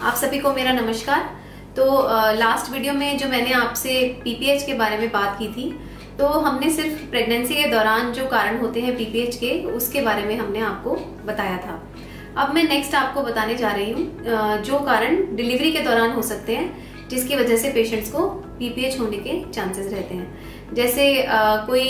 आप सभी को मेरा नमस्कार। तो लास्ट वीडियो में जो मैंने आपसे पीपीएच के बारे में बात की थी, तो हमने सिर्फ प्रेगनेंसी के दौरान जो कारण होते हैं पीपीएच के, उसके बारे में हमने आपको बताया था। अब मैं नेक्स्ट आपको बताने जा रही हूँ जो कारण डिलीवरी के दौरान हो सकते हैं, जिसकी वजह से पेशेंट्स को पीपीएच होने के चांसेस रहते हैं। जैसे कोई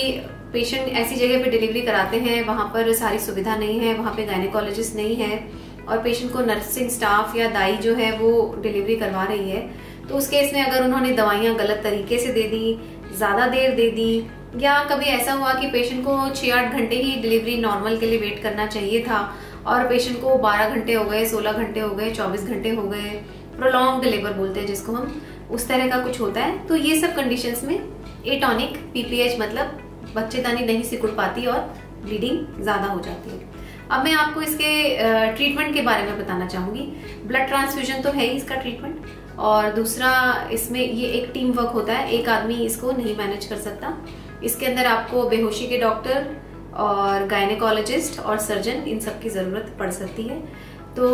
पेशेंट ऐसी जगह पे डिलीवरी कराते हैं, वहां पर सारी सुविधा नहीं है, वहां पे गायनेकोलॉजिस्ट नहीं है और पेशेंट को नर्सिंग स्टाफ या दाई जो है वो डिलीवरी करवा रही है, तो उस केस में अगर उन्होंने दवाइयां गलत तरीके से दे दी, ज्यादा देर दे दी, या कभी ऐसा हुआ कि पेशेंट को 6-8 घंटे ही डिलीवरी नॉर्मल के लिए वेट करना चाहिए था और पेशेंट को 12 घंटे हो गए, 16 घंटे हो गए, 24 घंटे हो गए, प्रोलॉन्ग्ड लेबर बोलते हैं जिसको हम, उस तरह का कुछ होता है, तो ये सब कंडीशंस में एटॉनिक पीपीएच मतलब बच्चेदानी नहीं सिकुड़ पाती और ब्लीडिंग ज्यादा हो जाती है। अब मैं आपको इसके ट्रीटमेंट के बारे में बताना चाहूंगी। ब्लड ट्रांसफ्यूजन तो है ही इसका ट्रीटमेंट, और दूसरा इसमें ये एक टीम वर्क होता है, एक आदमी इसको नहीं मैनेज कर सकता। इसके अंदर आपको बेहोशी के डॉक्टर और गायनेकोलॉजिस्ट और सर्जन, इन सब की जरूरत पड़ सकती है। तो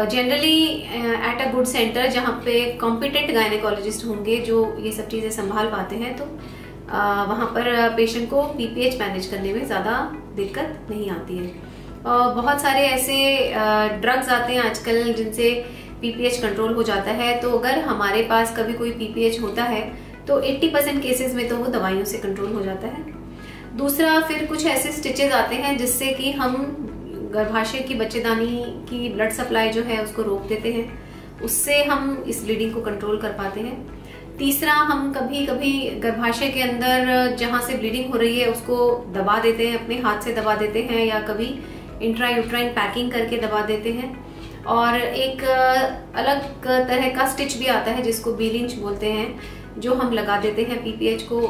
generally at a good centre जहाँ पे कॉम्पिटेंट गायनेकोलॉजिस्ट होंगे जो ये सब चीजें संभाल पाते हैं, तो वहां पर पेशेंट को पीपीएच मैनेज करने में ज्यादा दिक्कत नहीं आती है। बहुत सारे ऐसे ड्रग्स आते हैं आजकल जिनसे पीपीएच कंट्रोल हो जाता है, तो अगर हमारे पास कभी कोई पीपीएच होता है तो 80% केसेस में तो वो दवाइयों से कंट्रोल हो जाता है। दूसरा, फिर कुछ ऐसे स्टिचेस आते हैं जिससे कि हम गर्भाशय की बच्चेदानी की ब्लड सप्लाई जो है उसको रोक देते हैं, उससे हम इस ब्लीडिंग को कंट्रोल कर पाते हैं। तीसरा, हम कभी कभी गर्भाशय के अंदर जहां से ब्लीडिंग हो रही है उसको दबा देते हैं, अपने हाथ से दबा देते हैं, या कभी इंट्रायूट्राइन पैकिंग करके दबा देते हैं। और एक अलग तरह का स्टिच भी आता है जिसको बीलिंच बोलते हैं, जो हम लगा देते हैं पीपीएच को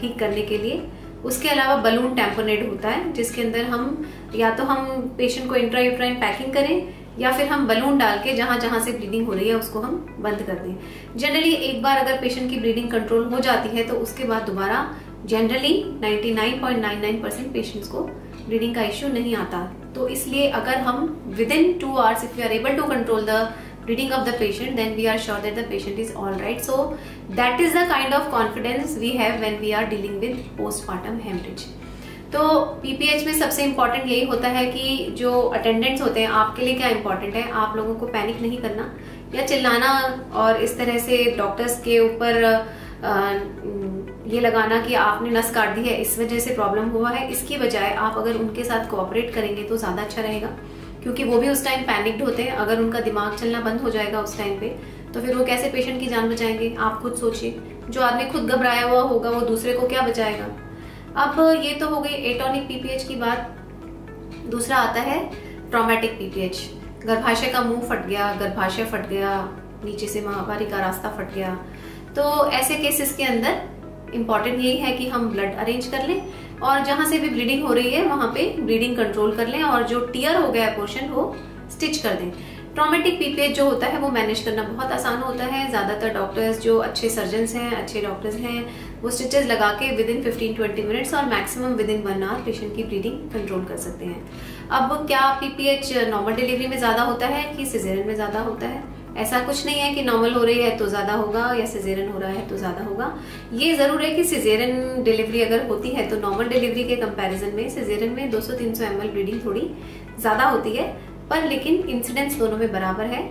ठीक करने के लिए। उसके अलावा बलून टैम्पोनेट होता है जिसके अंदर हम या तो हम पेशेंट को इंट्रायूट्राइन पैकिंग करें या फिर हम बलून डाल के जहां जहां से ब्लीडिंग हो रही है उसको हम बंद कर दें। जनरली एक बार अगर पेशेंट की ब्लीडिंग कंट्रोल हो जाती है तो उसके बाद दोबारा जनरली 99.99% पेशेंट्स को ब्लीडिंग का इश्यू नहीं आता। तो इसलिए अगर हम within 2 hours if we are able to control the bleeding of the patient, then we are sure that the patient is all right. So that is the kind of confidence we have when we are dealing with postpartum hemorrhage. तो PPH में सबसे important यही होता है कि जो attendants होते हैं, आपके लिए क्या इम्पोर्टेंट है, आप लोगों को पैनिक नहीं करना या चिल्लाना और इस तरह से डॉक्टर्स के ऊपर ये लगाना कि आपने नस काट दी है, इस वजह से प्रॉब्लम हुआ है। इसकी बजाय आप अगर उनके साथ कोऑपरेट करेंगे तो ज्यादा अच्छा रहेगा, क्योंकि वो भी उस टाइम पैनिक्ड होते हैं। अगर उनका दिमाग चलना बंद हो जाएगा उस टाइम पे, तो फिर वो कैसे पेशेंट की जान बचाएंगे? आप खुद सोचिए, जो आदमी खुद घबराया हुआ होगा वो दूसरे को क्या बचाएगा? अब ये तो हो गई एटॉनिक पीपीएच की बात। दूसरा आता है ट्रॉमेटिक पीपीएच। गर्भाशय का मुंह फट गया, गर्भाशय फट गया, नीचे से महावारी का रास्ता फट गया, तो ऐसे केसेस के अंदर इम्पोर्टेंट यही है कि हम ब्लड अरेंज कर लें और जहां से भी ब्लीडिंग हो रही है वहां पे ब्लीडिंग कंट्रोल कर लें और जो टियर हो गया पोर्शन वो स्टिच कर दें। ट्रॉमेटिक पीपीएच जो होता है वो मैनेज करना बहुत आसान होता है। ज्यादातर डॉक्टर्स जो अच्छे सर्जन्स हैं, अच्छे डॉक्टर्स हैं, वो स्टिचेस लगा के विदिन 15-20 मिनट्स और मैक्सिमम विदिन 1 आवर पेशेंट की ब्लीडिंग कंट्रोल कर सकते हैं। अब क्या पीपीएच नॉर्मल डिलीवरी में ज्यादा होता है कि सिजेरियन में ज्यादा होता है? ऐसा कुछ नहीं है कि नॉर्मल हो रही है तो ज्यादा होगा या सिजेरियन हो रहा है तो ज्यादा होगा। ये जरूर है कि सिजेरियन डिलीवरी अगर होती है तो नॉर्मल डिलीवरी के कंपैरिजन में सिजेरियन में 200-300 ml ब्लीडिंग थोड़ी ज्यादा होती है, पर लेकिन इंसिडेंस दोनों में बराबर है।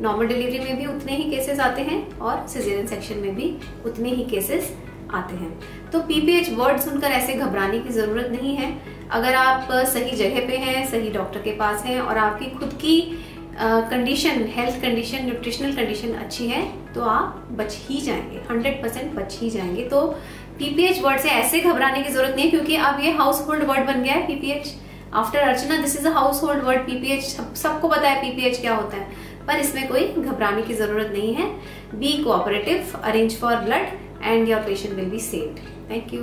नॉर्मल डिलीवरी में भी उतने ही केसेस आते हैं और सिजेरियन सेक्शन में भी उतने ही केसेस आते हैं। तो पीपीएच वर्ड सुनकर ऐसे घबराने की जरूरत नहीं है। अगर आप सही जगह पे हैं, सही डॉक्टर के पास हैं और आपकी खुद की condition, health condition, nutritional condition अच्छी है, तो आप बच ही जाएंगे, 100% बच ही जाएंगे। तो पीपीएच वर्ड से ऐसे घबराने की जरूरत नहीं, क्योंकि अब ये हाउस होल्ड वर्ड बन गया है PPH. After Archana this is a house hold word PPH. सबको पता है पीपीएच क्या होता है, पर इसमें कोई घबराने की जरूरत नहीं है। Be cooperative, arrange for blood and your patient will be saved. Thank you.